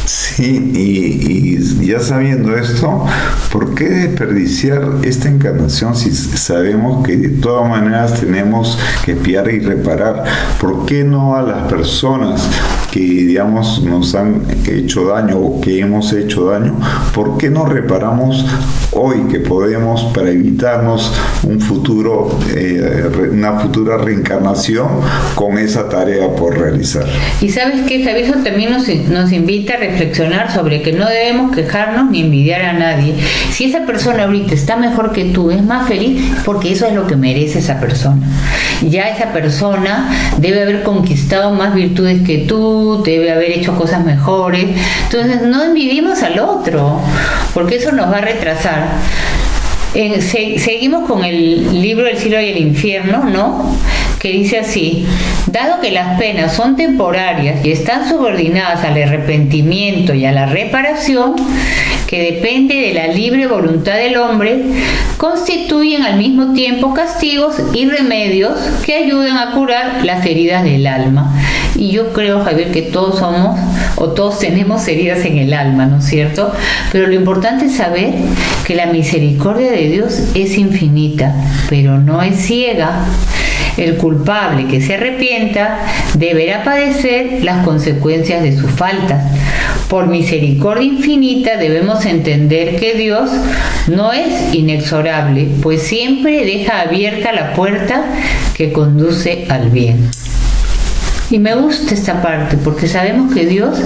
Sí, y ya sabiendo esto, ¿por qué desperdiciar esta encarnación si sabemos que de todas maneras tenemos que expiar y reparar? ¿Por qué no a las personas que, digamos, nos han hecho daño o que hemos hecho daño? ¿Por qué no reparamos hoy que podemos para evitarnos un futuro, una futura reencarnación con esa tarea por realizar? Y sabes que eso también nos invita a reflexionar sobre que no debemos quejarnos ni envidiar a nadie. Si esa persona ahorita está mejor que tú, es más feliz, porque eso es lo que merece esa persona. Ya esa persona debe haber conquistado más virtudes que tú, debe haber hecho cosas mejores. Entonces no envidiemos al otro, porque eso nos va a retrasar. Seguimos con el libro El cielo y el infierno, ¿no? Que dice así: dado que las penas son temporarias y están subordinadas al arrepentimiento y a la reparación, que depende de la libre voluntad del hombre, constituyen al mismo tiempo castigos y remedios que ayudan a curar las heridas del alma. Y yo creo, Javier, que todos somos o todos tenemos heridas en el alma, ¿no es cierto? Pero lo importante es saber que la misericordia de Dios es infinita, pero no es ciega. El culpable que se arrepienta deberá padecer las consecuencias de sus faltas. Por misericordia infinita debemos entender que Dios no es inexorable, pues siempre deja abierta la puerta que conduce al bien. Y me gusta esta parte porque sabemos que Dios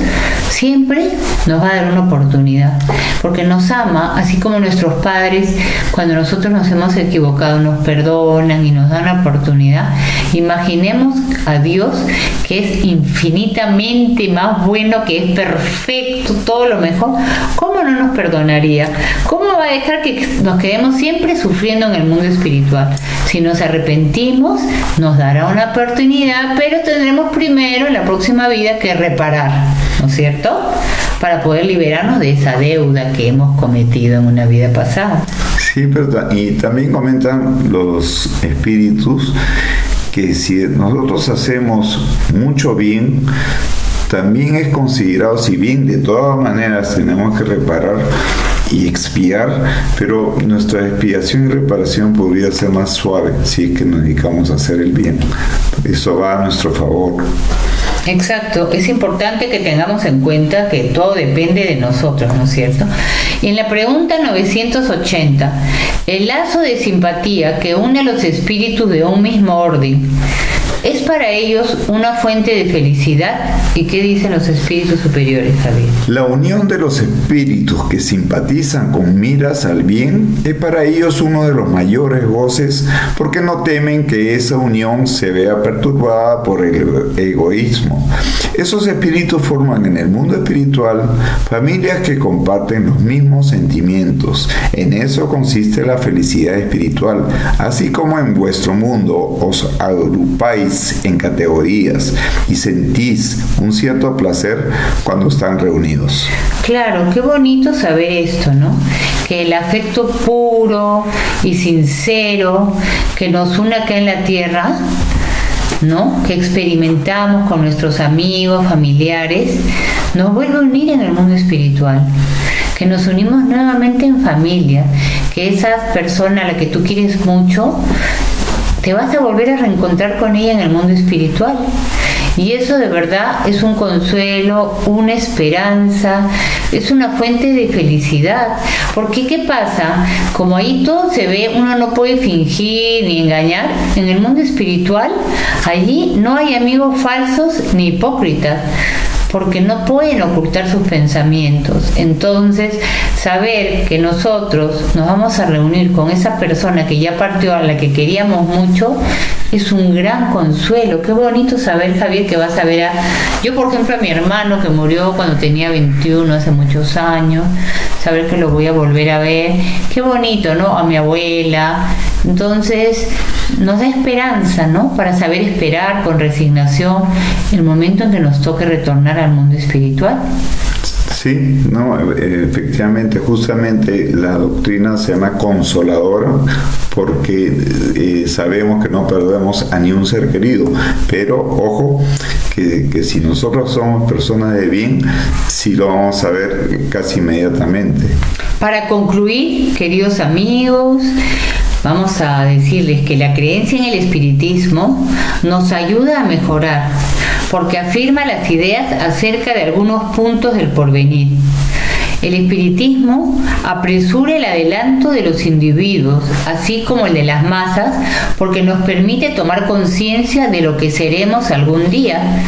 siempre nos va a dar una oportunidad, porque nos ama, así como nuestros padres, cuando nosotros nos hemos equivocado, nos perdonan y nos dan una oportunidad. Imaginemos a Dios, que es infinitamente más bueno, que es perfecto, todo lo mejor. ¿Cómo no nos perdonaría? ¿Cómo va a dejar que nos quedemos siempre sufriendo en el mundo espiritual? Si nos arrepentimos, nos dará una oportunidad, pero tendremos primero en la próxima vida que reparar, ¿no es cierto? Para poder liberarnos de esa deuda que hemos cometido en una vida pasada. Sí, pero y también comentan los espíritus que si nosotros hacemos mucho bien, también es considerado, si bien de todas maneras tenemos que reparar y expiar, pero nuestra expiación y reparación podría ser más suave si es que nos dedicamos a hacer el bien. Eso va a nuestro favor. Exacto, es importante que tengamos en cuenta que todo depende de nosotros, ¿no es cierto? Y en la pregunta 980, el lazo de simpatía que une a los espíritus de un mismo orden, ¿es para ellos una fuente de felicidad? ¿Y qué dicen los espíritus superiores, Javier? La unión de los espíritus que simpatizan con miras al bien es para ellos uno de los mayores goces, porque no temen que esa unión se vea perturbada por el egoísmo. Esos espíritus forman en el mundo espiritual familias que comparten los mismos sentimientos. En eso consiste la felicidad espiritual. Así como en vuestro mundo os agrupáis dividís en categorías y sentís un cierto placer cuando están reunidos. Claro, qué bonito saber esto, ¿no? Que el afecto puro y sincero que nos une acá en la tierra, ¿no?, que experimentamos con nuestros amigos, familiares, nos vuelve a unir en el mundo espiritual, que nos unimos nuevamente en familia, que esa persona a la que tú quieres mucho, te vas a volver a reencontrar con ella en el mundo espiritual. Y eso de verdad es un consuelo, una esperanza, es una fuente de felicidad. Porque ¿qué pasa? Como ahí todo se ve, uno no puede fingir ni engañar. En el mundo espiritual, allí no hay amigos falsos ni hipócritas, porque no pueden ocultar sus pensamientos. Entonces, saber que nosotros nos vamos a reunir con esa persona que ya partió, a la que queríamos mucho, es un gran consuelo. Qué bonito saber, Javier, que vas a ver yo, por ejemplo, a mi hermano que murió cuando tenía 21, hace muchos años, saber que lo voy a volver a ver. Qué bonito, ¿no? A mi abuela. Entonces, nos da esperanza, ¿no?, para saber esperar con resignación el momento en que nos toque retornar al mundo espiritual. Sí, no, efectivamente, justamente la doctrina se llama consoladora porque sabemos que no perdemos a ni un ser querido, pero ojo, que si nosotros somos personas de bien, sí lo vamos a ver casi inmediatamente. Para concluir, queridos amigos, vamos a decirles que la creencia en el espiritismo nos ayuda a mejorar, porque afirma las ideas acerca de algunos puntos del porvenir. El espiritismo apresura el adelanto de los individuos, así como el de las masas, porque nos permite tomar conciencia de lo que seremos algún día.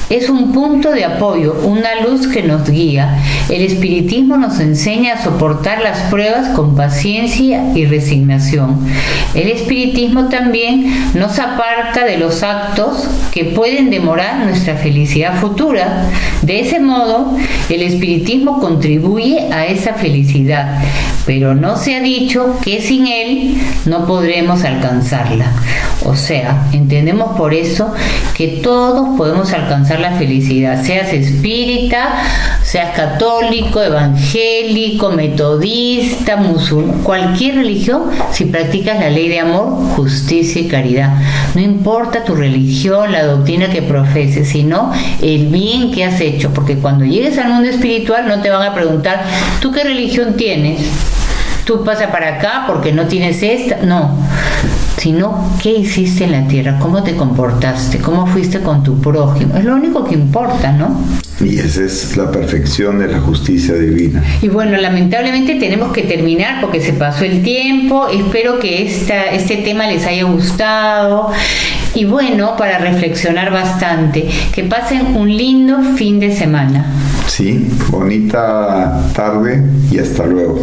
Es un punto de apoyo, una luz que nos guía. El espiritismo nos enseña a soportar las pruebas con paciencia y resignación. El espiritismo también nos aparta de los actos que pueden demorar nuestra felicidad futura. De ese modo, el espiritismo contribuye a esa felicidad, pero no se ha dicho que sin él no podremos alcanzarla. O sea, entendemos por eso que todos podemos alcanzar la felicidad, seas espírita, seas católico, evangélico, metodista, musulmán, cualquier religión, si practicas la ley de amor, justicia y caridad. No importa tu religión, la doctrina que profeses, sino el bien que has hecho, porque cuando llegues al mundo espiritual no te van a preguntar, ¿tú qué religión tienes? ¿Tú pasas para acá porque no tienes esta? No, sino qué hiciste en la tierra, cómo te comportaste, cómo fuiste con tu prójimo. Es lo único que importa, ¿no? Y esa es la perfección de la justicia divina. Y bueno, lamentablemente tenemos que terminar porque se pasó el tiempo. Espero que este tema les haya gustado. Y bueno, para reflexionar bastante, que pasen un lindo fin de semana. Sí, bonita tarde y hasta luego.